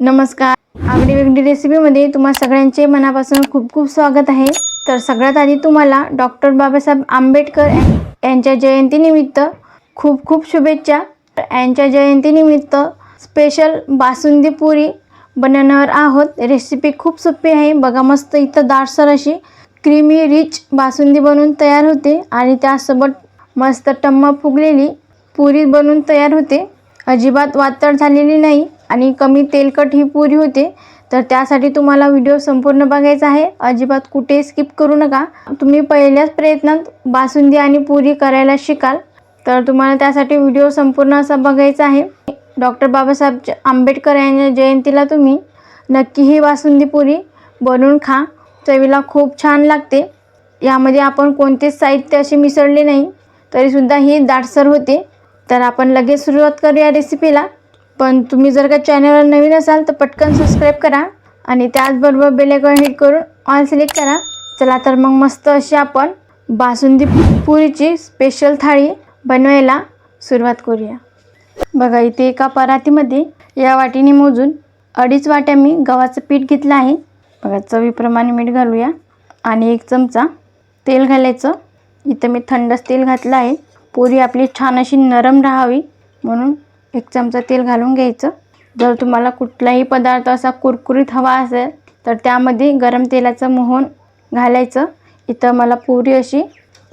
नमस्कार. आवडी वेगळी रेसिपीमध्ये तुम्हा सगळ्यांचे मनापासून खूप खूप स्वागत आहे. तर सगळ्यात आधी तुम्हाला डॉक्टर बाबासाहेब आंबेडकर यांच्या जयंतीनिमित्त खूप खूप शुभेच्छा. यांच्या जयंतीनिमित्त स्पेशल बासुंदी पुरी बनवणार आहोत. रेसिपी खूप सोपी आहे. बघा, मस्त इथं दाटसर अशी क्रीमी रिच बासुंदी बनवून तयार होते आणि त्यासोबत मस्त टम्म फुगलेली पुरी बनवून तयार होते. अजिबात वातड झालेली नाही आणि कमी तेलकट ही पुरी होते. तर त्यासाठी तुम्हाला व्हिडिओ संपूर्ण बघायचा आहे. अजिबात कुठे स्किप करू नका. तुम्ही पहिल्याच प्रयत्नात बासुंदी आणि पुरी करायला शिकाल, तर तुम्हाला त्यासाठी व्हिडिओ संपूर्ण असा बघायचा आहे. डॉक्टर बाबासाहेब आंबेडकर यांच्या जयंतीला तुम्ही नक्की ही बासुंदी पुरी बनवून खा. चवीला खूप छान लागते. यामध्ये आपण कोणतेच साहित्य असे मिसळले नाही तरीसुद्धा ही दाटसर होते. तर आपण लगेच सुरुवात करूया रेसिपीला. पण तुम्ही जर का चॅनलवर नवीन असाल तर पटकन सबस्क्राईब करा आणि त्याचबरोबर बेल आयकॉन हिट करून ऑल सिलेक्ट करा. चला तर मग मस्त अशी आपण बासुंदी पुरीची स्पेशल थाळी बनवायला सुरुवात करूया. बघा, इथे एका परातीमध्ये या वाटीने मोजून 2.5 वाट्या मी गव्हाचं पीठ घेतलं आहे. बघा, चवीप्रमाणे मीठ घालूया आणि 1 चमचा तेल घालायचं. इथं मी थंडच तेल घातलं आहे. पुरी आपली छान अशी नरम राहावी म्हणून 1 चमचा तेल घालून घ्यायचं. जर तुम्हाला कुठलाही पदार्थ असा कुरकुरीत हवा असेल तर त्यामध्ये गरम तेलाचं मोहन घालायचं. इथं मला पुरी अशी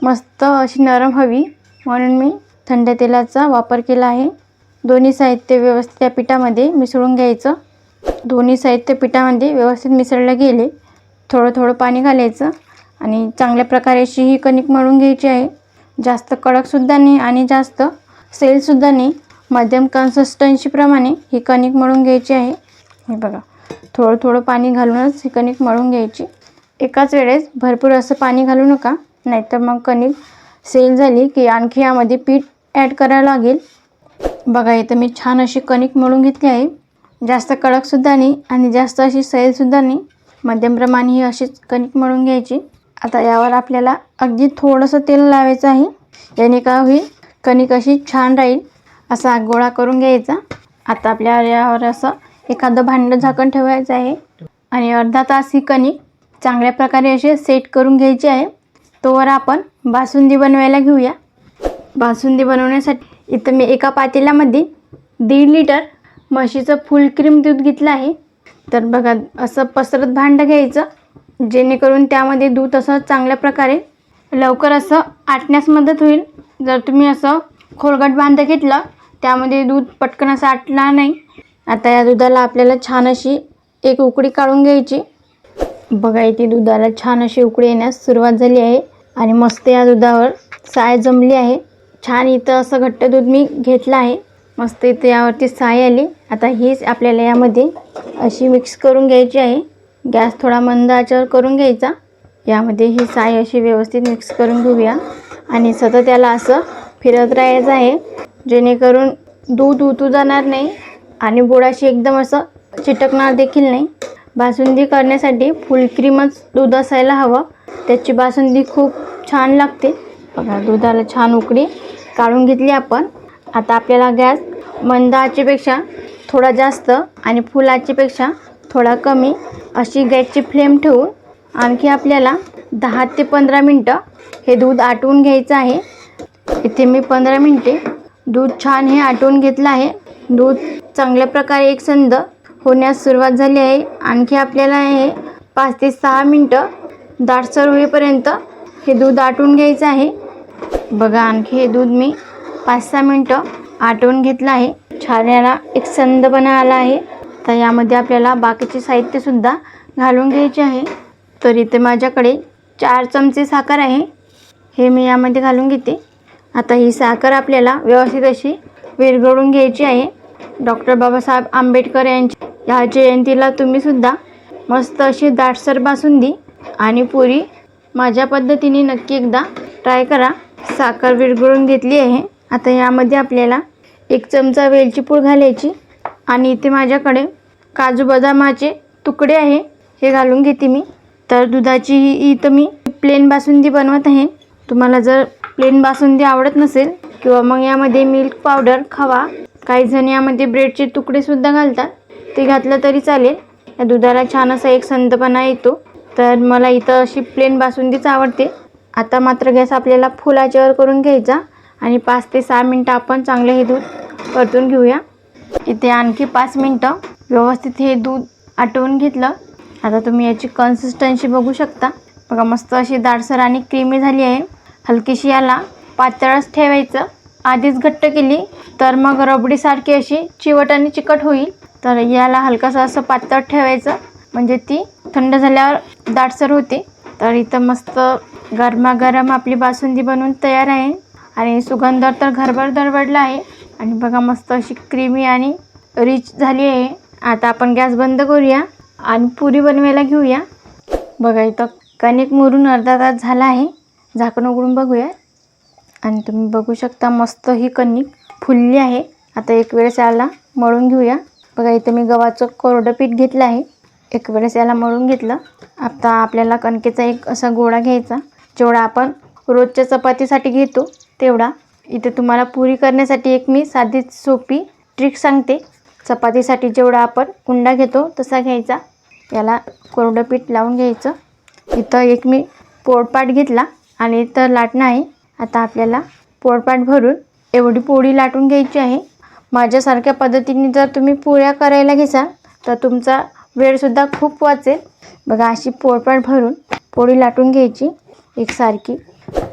मस्त अशी नरम हवी म्हणून मी थंड तेलाचा वापर केला आहे. दोन्ही साहित्य व्यवस्थित त्या पिठामध्ये मिसळून घ्यायचं. दोन्ही साहित्य पिठामध्ये व्यवस्थित मिसळलं गेले थोडं थोडं पाणी घालायचं आणि चांगल्या प्रकारे अशी ही कणिक मळून घ्यायची आहे. जास्त कडकसुद्धा नाही आणि जास्त सैलसुद्धा नाही. मध्यम कन्सिस्टन्सीप्रमाणे ही कणिक मळून घ्यायची आहे. हे बघा, थोडं थोडं पाणी घालूनच ही कणिक मळून घ्यायची. एकाच वेळेस भरपूर असं पाणी घालू नका, नाहीतर मग कणिक सैल झाली की आणखी यामध्ये पीठ ॲड करायला लागेल. बघा, इथं मी छान अशी कणिक मळून घेतली आहे. जास्त कडकसुद्धा नाही आणि जास्त अशी सैलसुद्धा नाही. मध्यम प्रमाणे ही अशीच कणिक मळून घ्यायची. आता यावर आपल्याला अगदी थोडंसं तेल लावायचं आहे. याने काय होईल, कणिक अशी छान राहील. असा गोळा करून घ्यायचा. आता आपल्या यावर असं एखादं भांडं झाकण ठेवायचं आहे आणि अर्धा तास ही कणिक चांगल्या प्रकारे अशी सेट करून घ्यायची आहे. तोवर आपण बासुंदी बनवायला घेऊया. बासुंदी बनवण्यासाठी इथं मी एका पातेल्यामध्ये 1.5 लिटर म्हशीचं फुल क्रीम दूध घेतलं आहे. तर बघा, असं पसरत भांडं घ्यायचं जेणेकरून त्यामध्ये दूध असं चांगल्या प्रकारे लवकर असं आटण्यास मदत होईल. जर तुम्ही असं खोलगट भांडं घेतलं त्यामध्ये दूध पटकन असं आटणार नाही. आता या दुधाला आपल्याला छान अशी एक उकळी काढून घ्यायची. बघा, इथे दुधाला छान अशी उकळी येण्यास सुरुवात झाली आहे आणि मस्त या दुधावर साय जमली आहे. छान इथं असं घट्ट दूध मी घेतलं आहे. मस्त इथे यावरती साय आली. आता हीच आपल्याला यामध्ये अशी मिक्स करून घ्यायची आहे. गॅस थोडा मंद आचेवर करून घ्यायचा. यामध्ये ही साय अशी व्यवस्थित मिक्स करून घेऊया आणि सतत याला असं फिरत राहायचं आहे जेणेकरून दूध उतू जाणार नाही आणि बुडाशी एकदम असं चिटकणार देखील नाही. बासुंदी करण्यासाठी फुल क्रीमच दूध असायला हवं, त्याची बासुंदी खूप छान लागते. बघा, दुधाला छान उकळी काढून घेतली आपण. आता आपल्याला गॅस मंद आचेपेक्षा थोडा जास्त आणि फुल आचेपेक्षा थोडा कमी अशी गॅसची फ्लेम ठेवून आणखी आपल्याला 10 ते 15 मिनटं हे दूध आटवून घ्यायचं आहे. इथे मी 15 मिनटे दूध छान हे आटवून घेतलं आहे. दूध चांगल्या प्रकारे एकसंध होण्यास सुरुवात झाली आहे. आणखी आपल्याला हे 5 ते 6 मिनटं दाटसर होईपर्यंत हे दूध आटवून घ्यायचं आहे. बघा, आणखी हे दूध मी 5-6 मिनटं आटवून घेतलं आहे. छान याला एकसंधपणा आला आहे. तर यामध्ये आपल्याला बाकीचे साहित्यसुद्धा घालून घ्यायचे आहे. तर इथे माझ्याकडे 4 चमचे साखर आहे, हे मी यामध्ये घालून घेते. आता ही साखर आपल्याला व्यवस्थित अशी विरघळून घ्यायची आहे. डॉक्टर बाबासाहेब आंबेडकर यांच्या या जयंतीला तुम्हीसुद्धा मस्त अशी दाटसर बासुंदी आणि पुरी माझ्या पद्धतीने नक्की एकदा ट्राय करा. साखर विरघळून घेतली आहे. आता यामध्ये आपल्याला 1 चमचा वेलची पूड घालायची आणि इथे माझ्याकडे काजू बदामाचे तुकडे आहे, हे घालून घेते मी. तर दुधाची इथं मी प्लेन बासुंदी बनवत आहे. तुम्हाला जर प्लेन बासुंदी आवडत नसेल किंवा मग यामध्ये मिल्क पावडर, खवा, काही जण यामध्ये ब्रेडचे तुकडेसुद्धा घालतात, ते घातलं तरी चालेल. या दुधाला छान असा एक संतपणा येतो. तर मला इथं अशी प्लेन बासुंदीच आवडते. आता मात्र गॅस आपल्याला फुल आचेवर करून घ्यायचा आणि 5 ते 6 मिनटं आपण चांगलं हे दूध परतून घेऊया. इथे आणखी 5 मिनटं व्यवस्थित हे दूध आटवून घेतलं. आता तुम्ही याची कन्सिस्टन्सी बघू शकता. बघा मस्त अशी दाटसर आणि क्रीमी झाली आहे. हलकीशी याला पातळच ठेवायचं. आधीच घट्ट केली तर मग रबडीसारखी अशी चिवट आणि चिकट होईल. तर याला हलकासं असं पातळ ठेवायचं म्हणजे ती थंड झाल्यावर दाटसर होते. तर इथं मस्त गरमागरम आपली बासुंदी बनवून तयार आहे आणि सुगंध तर घरभर दरवळला आहे. आणि बघा मस्त अशी क्रीमी आणि रिच झाली आहे. आता आपण गॅस बंद करूया आणि पुरी बनवायला घेऊया. बघा इथं कणिक मुरून अर्धा तास झाला आहे. झाकण उघडून बघूया आणि तुम्ही बघू शकता मस्त ही कणिक फुलली आहे. आता एक वेळेस याला मळून घेऊया. बघा इथं मी गव्हाचं कोरडं पीठ घेतलं आहे. एक वेळेस याला मळून घेतलं. आता आपल्याला कणकेचा एक असा गोळा घ्यायचा जेवढा आपण रोजच्या चपातीसाठी घेतो तेवढा. इथे तुम्हाला पुरी करण्यासाठी एक मी साधी सोपी ट्रिक सांगते. चपातीसाठी जेवढा आपण उंडा घेतो तसा घ्यायचा. याला कोरडं पीठ लावून घ्यायचं. इथं एक मी पोळपाट घेतला आणि इथं लाटणं आहे. आता आपल्याला पोळपाट भरून एवढी पोळी लाटून घ्यायची आहे. माझ्यासारख्या पद्धतीने जर तुम्ही पोळ्या करायला घेसाल तर तुमचा वेळसुद्धा खूप वाचेल. बघा अशी पोळपाट भरून पोळी लाटून घ्यायची एकसारखी.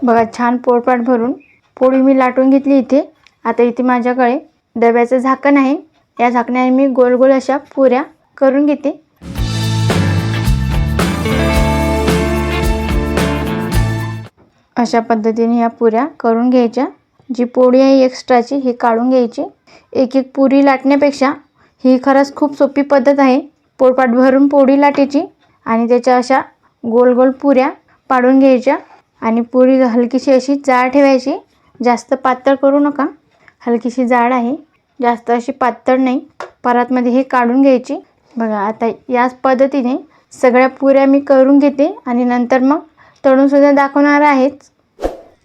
बघा छान पोळपाट भरून पोळी मी लाटून घेतली इथे. आता इथे माझ्याकडे डब्याचं झाकण आहे. या झाकणाने मी गोल गोल अशा पुऱ्या करून घेते. अशा पद्धतीने या पुऱ्या करून घ्यायच्या. जी पोळी आहे एक्स्ट्राची ही काढून घ्यायची. एक एक पुरी लाटण्यापेक्षा ही खरंच खूप सोपी पद्धत आहे. पोळपाट भरून पोळी लाटायची आणि त्याच्या अशा गोल गोल पुऱ्या पाडून घ्यायच्या आणि पुरी हलकीशी अशी जाड ठेवायची. जास्त पातळ करू नका. हलकीशी जाड आहे, जास्त अशी पातळ नाही. परातमध्ये हे काढून घ्यायची. बघा आता याच पद्धतीने सगळ्या पुऱ्या मी करून घेते आणि नंतर मग तळूनसुद्धा दाखवणार आहेच.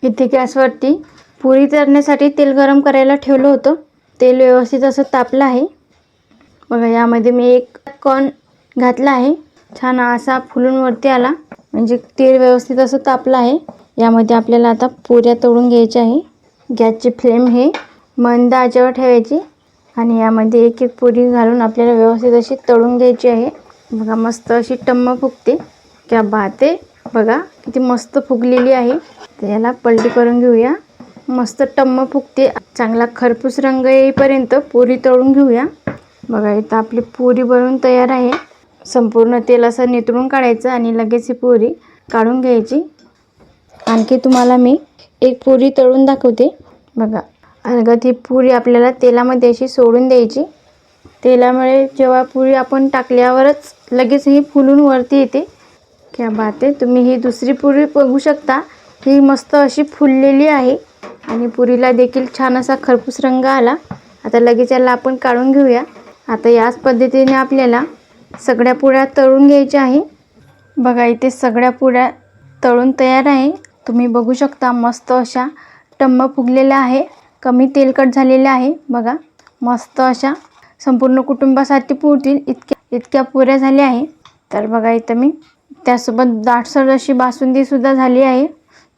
इथे गॅसवरती पुरी तळण्यासाठी तेल गरम करायला ठेवलं होतं. तेल व्यवस्थित असं तापलं आहे. बघा यामध्ये मी एक कॉर्न घातला आहे. छान असा फुलून वरती आला म्हणजे तेल व्यवस्थित असं तापलं आहे. यामध्ये आपल्याला आता पुऱ्या तळून घ्यायच्या आहे. गॅसची फ्लेम हे मंद आचेवर ठेवायची आणि यामध्ये एक एक पुरी घालून आपल्याला व्यवस्थित अशी तळून घ्यायची आहे. बघा मस्त अशी टम्म फुगते. क्या बात आहे. बघा किती मस्त फुगलेली आहे. तर याला पलटी करून घेऊया. मस्त टम्म फुगते. चांगला खरपूस रंग येईपर्यंत पुरी तळून घेऊया. बघा इथं आपली पुरी बनवून तयार आहे. संपूर्ण तेल असं नितळून काढायचं आणि लगेच ही पुरी काढून घ्यायची. आणखी तुम्हाला मी एक पुरी तळून दाखवते. बघा अलगद ही पुरी आपल्याला तेलामध्ये अशी सोडून द्यायची. तेलामुळे जेव्हा पुरी आपण टाकल्यावरच लगेच ही फुलून वरती येते. क्या बात आहे. तुम्ही ही दुसरी पुरी बघू शकता. ही मस्त अशी फुललेली आहे आणि पुरीला देखील छान असा खरपूस रंग आला. आता लगेच याला आपण काढून घेऊया. आता याच पद्धतीने आपल्याला सगळ्या पुऱ्या तळून घ्यायच्या आहे. बघा इथे सगळ्या पुऱ्या तळून तयार आहे. तुम्ही बघू शकता मस्त अशा टम्म फुगलेल्या आहे. कमी तेलकट झालेल्या आहे. बघा मस्त अशा संपूर्ण कुटुंबासाठी पुरतील इतक्या पुऱ्या झाल्या आहे. तर बघा इथं मी त्यासोबत दाटसर अशी बासुंदीसुद्धा झाली आहे.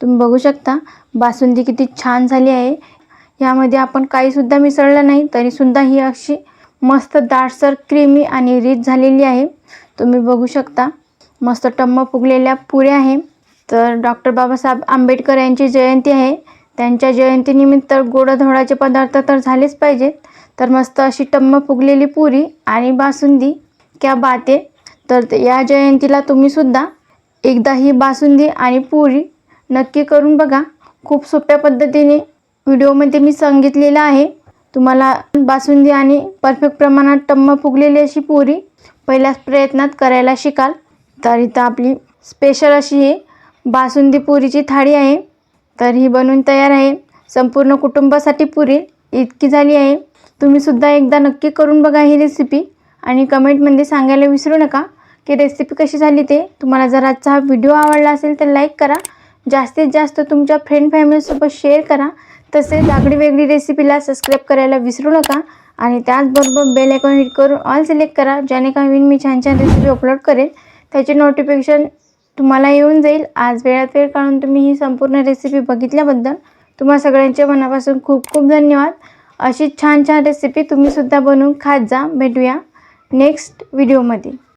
तुम्ही बघू शकता बासुंदी किती छान झाली आहे. यामध्ये आपण काहीसुद्धा मिसळलं नाही तरीसुद्धा ही अशी मस्त दाटसर क्रीमी आणि रिच झालेली आहे. तुम्ही बघू शकता मस्त टम्म फुगलेल्या पुऱ्या आहे. तर डॉक्टर बाबासाहेब आंबेडकर यांची जयंती आहे. त्यांच्या जयंतीनिमित्त गोडधोडाचे पदार्थ तर झालेच पाहिजेत. तर मस्त अशी टम्म फुगलेली पुरी आणि बासुंदी क्या बात आहे. तर या जयंतीला तुम्हीसुद्धा एकदा ही बासुंदी आणि पुरी नक्की करून बघा. खूप सोप्या पद्धतीने व्हिडिओमध्ये मी सांगितलेलं आहे. तुम्हाला बासुंदी आणि परफेक्ट प्रमाणात टम्म फुगलेली अशी पुरी पहिल्याच प्रयत्नात करायला शिकाल. तर इथं आपली स्पेशल अशी ही बासुंदी पुरीची थाळी आहे. तर ही बनवून तयार आहे. संपूर्ण कुटुंबासाठी पुरेल इतकी झाली आहे. तुम्हीसुद्धा एकदा नक्की करून बघा ही रेसिपी आणि कमेंटमध्ये सांगायला विसरू नका की रेसिपी कशी झाली ते. तुम्हाला जर आजचा हा व्हिडिओ आवडला असेल तर लाईक करा. जास्तीत जास्त तुमच्या फ्रेंड फॅमिलीसोबत शेअर करा. तसेच आगळी वेगळी रेसिपीला सबस्क्राईब करायला विसरू नका आणि त्याचबरोबर बेल आयकॉन हिट करून ऑल सिलेक्ट करा, ज्याने काही मी छान छान रेसिपी अपलोड करेल त्याचे नोटिफिकेशन तुम्हाला येऊन जाईल. आज वेळात वेळ काढून तुम्ही ही संपूर्ण रेसिपी बघितल्याबद्दल तुम्हा सगळ्यांच्या मनापासून खूप खूप धन्यवाद. अशी छान छान रेसिपी तुम्हीसुद्धा बनवून खात जा. भेटूया नेक्स्ट व्हिडिओमध्ये.